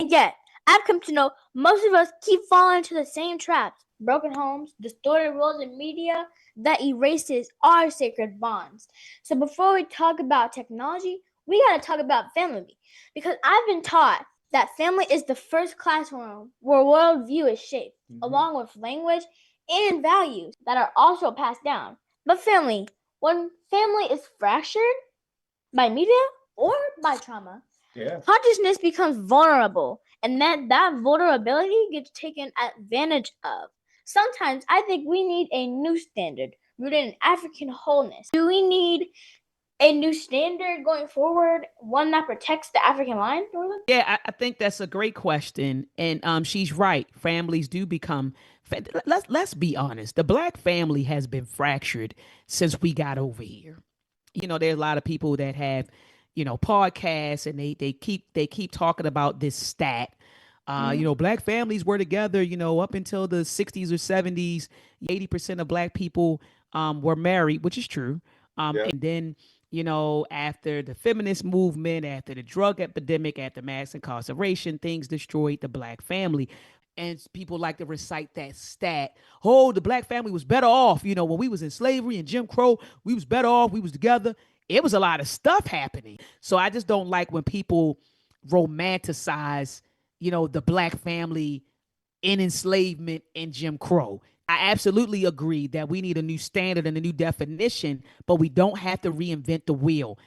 And yet, I've come to know most of us keep falling into the same traps. Broken homes, distorted roles in media that erases our sacred bonds. So before we talk about technology, we got to talk about family. Because I've been taught that family is the first classroom where worldview is shaped, along with language and values that are also passed down. But when family is fractured by media or by trauma, consciousness becomes vulnerable, and that vulnerability gets taken advantage of. Sometimes I think we need a new standard rooted in African wholeness. Do we need a new standard going forward, one that protects the African line? Yeah, I think that's a great question, and she's right. Families do become. Let's be honest. The Black family has been fractured since we got over here. There's a lot of people that have, podcasts, and they keep talking about this stat. Black families were together, up until the 60s or 70s. 80% of Black people were married, which is true. And then, after the feminist movement, after the drug epidemic, after mass incarceration, things destroyed the Black family. And people like to recite that stat. Oh, the Black family was better off. When we was in slavery and Jim Crow, we was better off. We was together. It was a lot of stuff happening. So I just don't like when people romanticize, the Black family in enslavement and Jim Crow. I absolutely agree that we need a new standard and a new definition, but we don't have to reinvent the wheel.